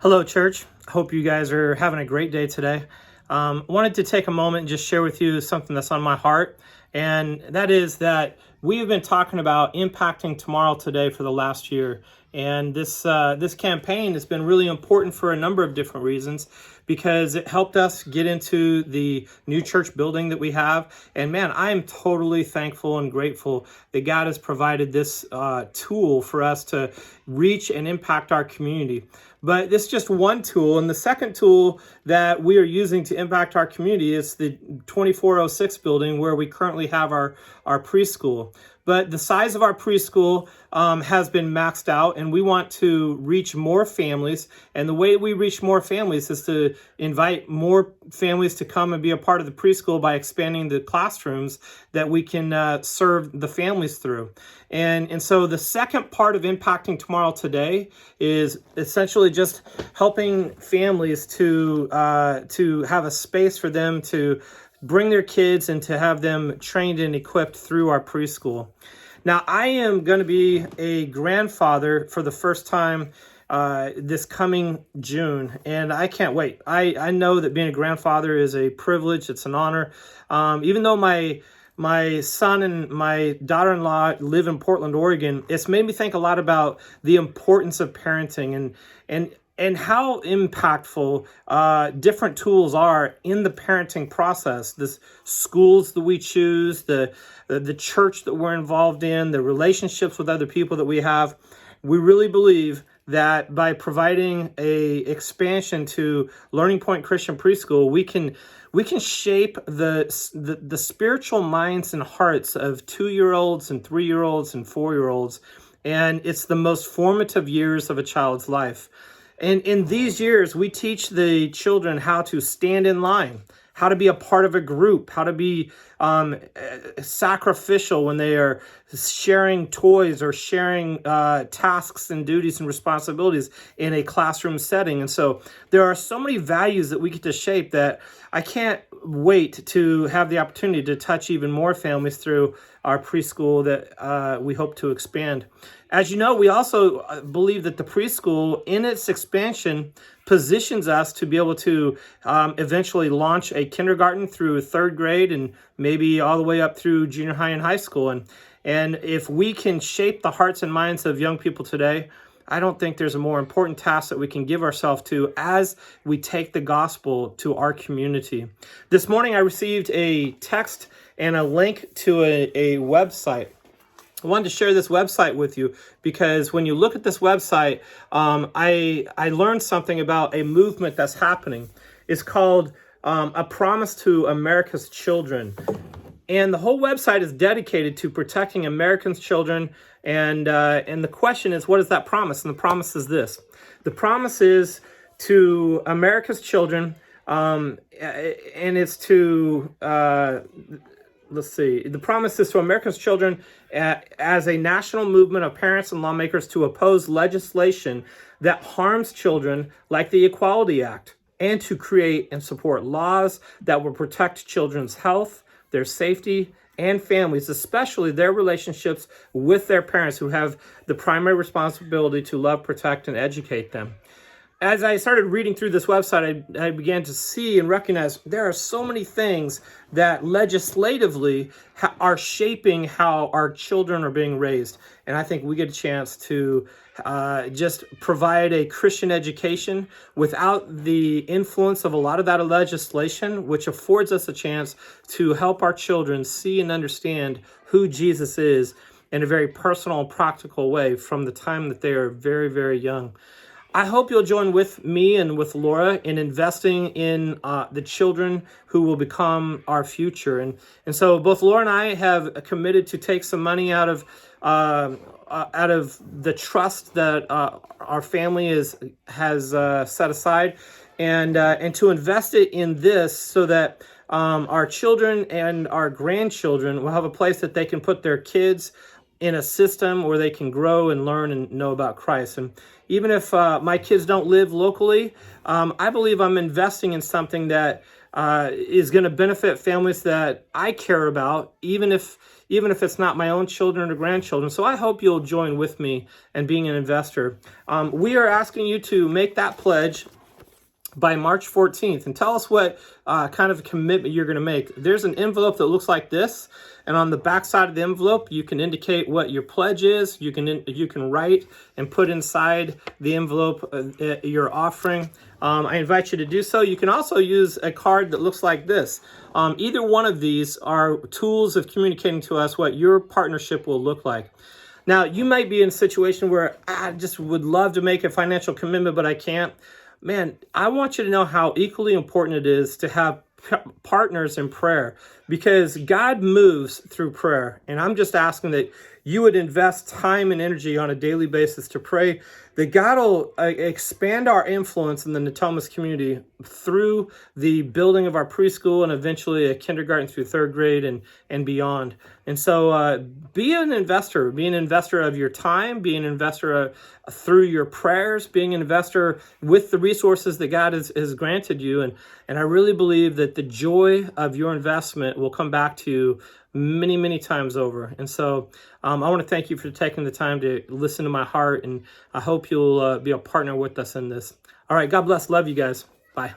Hello, church. Hope you guys are having a great day today. Wanted to take a moment and just share with you something that's on my heart, and that is that we have been talking about impacting tomorrow today for the last year. And this campaign has been really important for a number of different reasons because it helped us get into the new church building that we have. And man, I am totally thankful and grateful that God has provided this tool for us to reach and impact our community. But this is just one tool. And the second tool that we are using to impact our community is the 2406 building where we currently have our preschool. But the size of our preschool has been maxed out, and we want to reach more families. And the way we reach more families is to invite more families to come and be a part of the preschool by expanding the classrooms that we can serve the families through. And so the second part of Impacting Tomorrow Today is essentially just helping families to have a space for them to bring their kids and to have them trained and equipped through our preschool. Now, I am going to be a grandfather for the first time this coming June, and I can't wait. I know that being a grandfather is a privilege. It's an honor. Even though my son and my daughter-in-law live in Portland, Oregon, it's made me think a lot about the importance of parenting and how impactful different tools are in the parenting process. The schools that we choose, the church that we're involved in, the relationships with other people that we have. We really believe that by providing a expansion to Learning Point Christian Preschool, we can shape the spiritual minds and hearts of 2-year-olds and 3-year-olds and 4-year-olds. And it's the most formative years of a child's life. And in these years, we teach the children how to stand in line, how to be a part of a group, how to be sacrificial when they are sharing toys or sharing tasks and duties and responsibilities in a classroom setting. And so there are so many values that we get to shape that I can't wait to have the opportunity to touch even more families through our preschool that we hope to expand. As you know, we also believe that the preschool, in its expansion, positions us to be able to eventually launch a kindergarten through 3rd grade and maybe all the way up through junior high and high school. And if we can shape the hearts and minds of young people today, I don't think there's a more important task that we can give ourselves to as we take the gospel to our community. This morning, I received a text and a link to a website. I wanted to share this website with you because when you look at this website, I learned something about a movement that's happening. It's called A Promise to America's Children. And the whole website is dedicated to protecting Americans' children. And the question is, what is that promise? And the promise is this. The promise is to America's children, and it's to... Let's see. The promise is to America's children as a national movement of parents and lawmakers to oppose legislation that harms children, like the Equality Act, and to create and support laws that will protect children's health, their safety, and families, especially their relationships with their parents who have the primary responsibility to love, protect, and educate them. As I started reading through this website, I began to see and recognize there are so many things that legislatively are shaping how our children are being raised. And I think we get a chance to just provide a Christian education without the influence of a lot of that legislation, which affords us a chance to help our children see and understand who Jesus is in a very personal and practical way from the time that they are very, very young. I hope you'll join with me and with Laura in investing in the children who will become our future. And so both Laura and I have committed to take some money out of the trust that our family has set aside, and to invest it in this so that our children and our grandchildren will have a place that they can put their kids in a system where they can grow and learn and know about Christ. And even if my kids don't live locally, I believe I'm investing in something that is going to benefit families that I care about, even if even if it's not my own children or grandchildren. So I hope you'll join with me in being an investor. We are asking you to make that pledge by March 14th and tell us what kind of commitment you're going to make. There's an envelope that looks like this, and on the back side of the envelope you can indicate what your pledge is. You can write and put inside the envelope your offering. I invite you to do so. You can also use a card that looks like this. Either one of these are tools of communicating to us what your partnership will look like. Now, you might be in a situation where I just would love to make a financial commitment, but I can't. Man, I want you to know how equally important it is to have partners in prayer, because God moves through prayer. And I'm just asking that you would invest time and energy on a daily basis to pray that God will expand our influence in the Natomas community through the building of our preschool and eventually a kindergarten through third grade and beyond. And so be an investor of your time, be an investor through your prayers, being an investor with the resources that God has granted you. And I really believe that the joy of your investment will come back to you many, many times over. And so I want to thank you for taking the time to listen to my heart, and I hope you'll be a partner with us in this. All right, God bless. Love you guys. Bye.